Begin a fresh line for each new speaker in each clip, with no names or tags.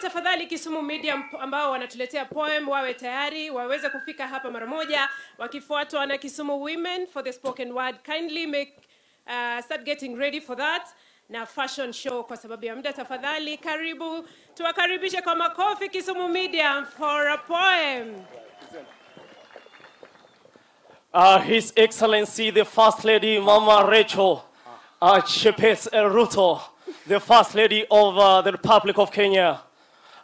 tafadhali Kisumu Media ambao wanatuletea poem wawe tayari waweze kufika hapa mara moja, wakifuatwa na Kisumu Women for the spoken word. Kindly start getting ready for that. Na fashion show kwa sababu ya muda, tafadhali karibu tuwakaribishe kwa makofi Kisumu Media for a poem.
His Excellency the First Lady Mama Rachel Ruto, the First Lady of the Republic of Kenya.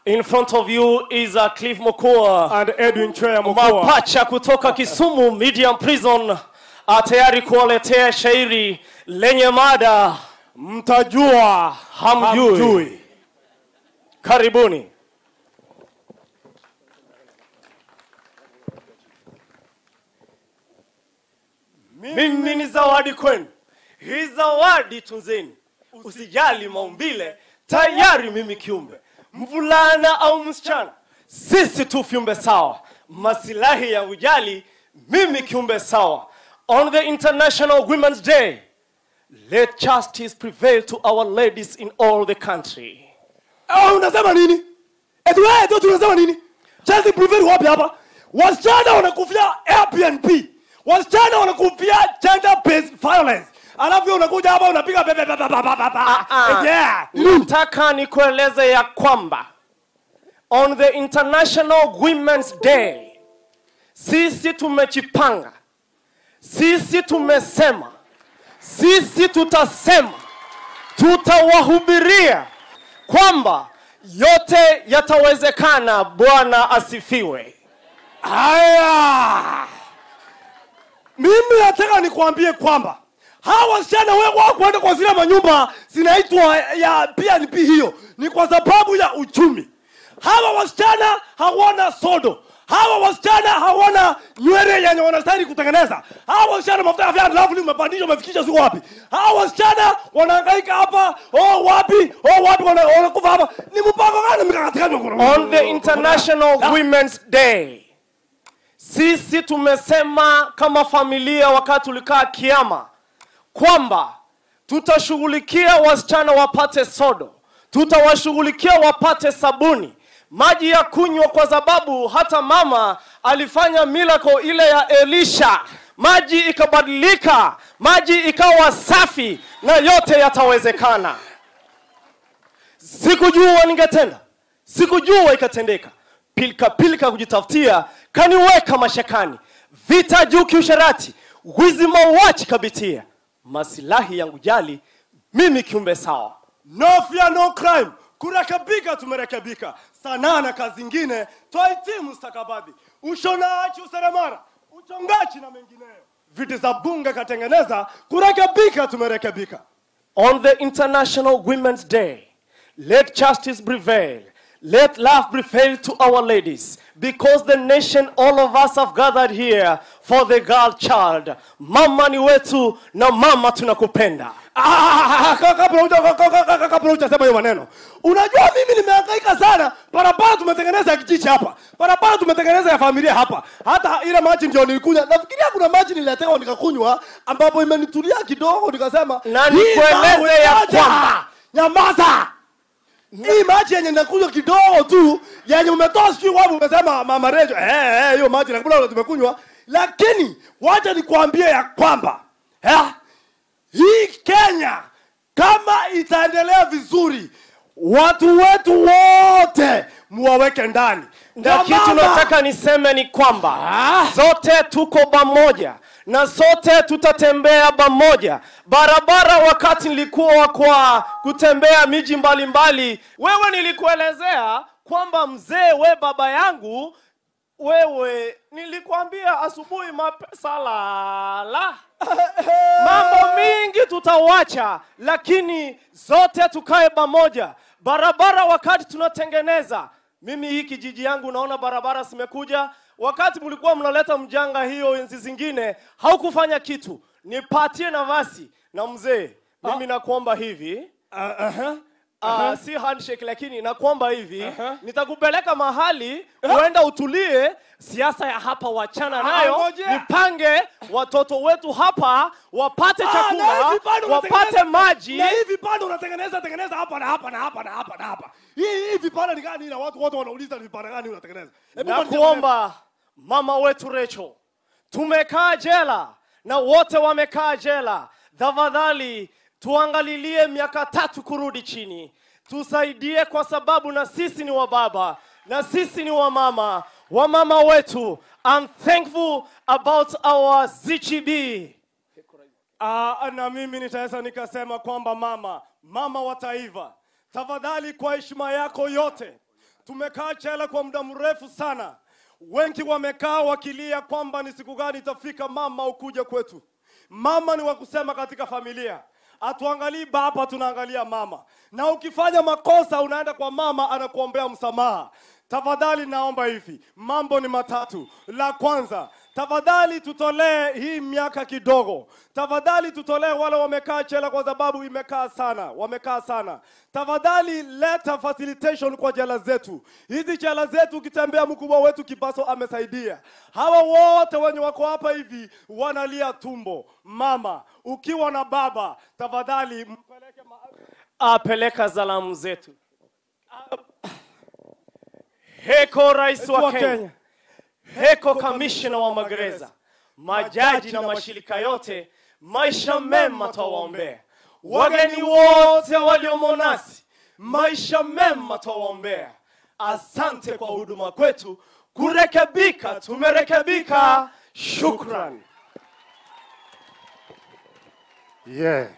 In front of you is Cliff Mokua
and Edwin Chea Mokua.
Mapacha kutoka Kisumu Medium Prison, tayari kuwaletea shairi lenye mada
mtajua hamjui.
Karibuni. Mimi ni zawadi kwenu, hii zawadi tunzeni, usijali maumbile, tayari mimi kiumbe, mvulana au msichana, sisi tu viumbe sawa, masilahi ya ujali, mimi kiumbe sawa. On the International Women's Day, let justice prevail to our ladies in all the country.
Unasema nini? Wewe tunasema nini? Justice prevail wapi hapa? Wasichana wanakufia Airbnb. Wasichana wanakufia gender based violence. Alafu unakuja hapa unapiga
Nataka nikueleze ya kwamba on the International Women's Day, sisi tumejipanga, sisi tumesema, sisi tutasema, tutawahubiria kwamba yote yatawezekana. Bwana asifiwe.
Haya, mimi nataka nikuambie kwamba hawa wasichana wewe kwenda kwa zile manyumba zinaitwa ya PNP, hiyo ni kwa sababu ya uchumi. Hawa wasichana hawana sodo. Hawa wasichana hawana nywele yenye wanastahili kutengeneza. Hawa wasichana mafuta ya lovely umepandisha umefikisha siku wapi? Hawa wasichana wanahangaika hapa, wapi wanakufa hapa. Ni mpango gani mkakatika?
On the International Women's Day, sisi tumesema kama familia wakati tulikaa kiama kwamba tutashughulikia wasichana wapate sodo, tutawashughulikia wapate sabuni, maji ya kunywa, kwa sababu hata mama alifanya miracle ile ya Elisha, maji ikabadilika, maji ikawa safi, na yote yatawezekana. Sikujua ningetenda, sikujua ikatendeka. Pilika kujitafutia kaniweka mashakani, vita juu kiusharati, wizi mauaji kabitia, masilahi yangu jali, mimi kiumbe sawa.
No fear no crime, kurekebika tumerekebika, sanaa na kazi zingine twahitimu stakabadhi, ushonaji, useremara, uchongaji na mengineyo, viti za bunge katengeneza, kurekebika tumerekebika.
On the International Women's Day, let justice prevail, let love prevail to our ladies, because the nation, all of us have gathered here for the girl child. Mama ni wetu na mama tunakupenda.
Kabla hujasema hiyo maneno, unajua mimi nimehangaika sana. Barabara tumetengeneza ya kijiji hapa, barabara tumetengeneza ya familia hapa. Hata ile maji ndio nilikunywa, nafikiria kuna maji nililetewa nikakunywa, ambapo imenitulia kidogo, nikasema
na nikueleze ya kwamba
nyamaza. Hii maji yenye nakunywa kidogo tu, yenye umetoa sijui wapi umesema Mama Rachel, hiyo maji nakula tumekunywa. Lakini wacha nikwambie ya kwamba hii Kenya kama itaendelea vizuri, watu wetu wote muwaweke ndani.
Na kitu nataka niseme ni kwamba zote tuko pamoja na sote tutatembea pamoja. Barabara wakati nilikuwa kwa kutembea miji mbalimbali, wewe nilikuelezea kwamba mzee we baba yangu, wewe nilikwambia asubuhi sala mambo mingi tutawacha, lakini zote tukae pamoja. Barabara wakati tunatengeneza, mimi hii kijiji yangu naona barabara zimekuja. Wakati mlikuwa mnaleta mjanga hiyo enzi zingine, haukufanya kitu. Nipatie nafasi na mzee, mimi nakuomba hivi, si handshake lakini nakuomba hivi, nitakupeleka mahali uenda utulie, siasa ya hapa wachana nayo, nipange watoto wetu hapa wapate chakula, wapate maji.
Na hivi bado unatengeneza hapa na hapa. Hii vipara ni gani na watu wote wanauliza ni vipara gani unatengeneza?
Na kuomba mama wetu Rachel, tumekaa jela na wote wamekaa jela. Tafadhali tuangalilie miaka 3 kurudi chini. Tusaidie kwa sababu na sisi ni wa baba, na sisi ni wa mama wetu. I'm thankful about our ZGB. Na mimi nitaweza nikasema kwamba mama wa taifa, tafadhali kwa heshima yako yote, tumekaa jela kwa muda mrefu sana. Wengi wamekaa wakilia kwamba ni siku gani itafika mama ukuje kwetu. Mama ni wa kusema katika familia. Atuangalii baba, tunaangalia mama. Na ukifanya makosa unaenda kwa mama, anakuombea msamaha. Tafadhali naomba hivi, mambo ni matatu. La kwanza, tafadhali tutolee hii miaka kidogo. Tafadhali tutolee wale wamekaa jela kwa sababu wamekaa sana. Tafadhali leta facilitation kwa jela zetu. Hizi jela zetu ukitembea mkubwa wetu Kibaso amesaidia. Hawa wote wenye wako hapa hivi wanalia tumbo. Mama, ukiwa na baba, tafadhali mpeleke peleka salamu zetu. Heko rais wa Kenya, heko kamishna wa magereza, majaji na mashirika yote, maisha mema tawaombea. Wageni wote waliomo nasi, maisha mema tawaombea. Asante kwa huduma kwetu, kurekebika tumerekebika. Shukran.
Yeah.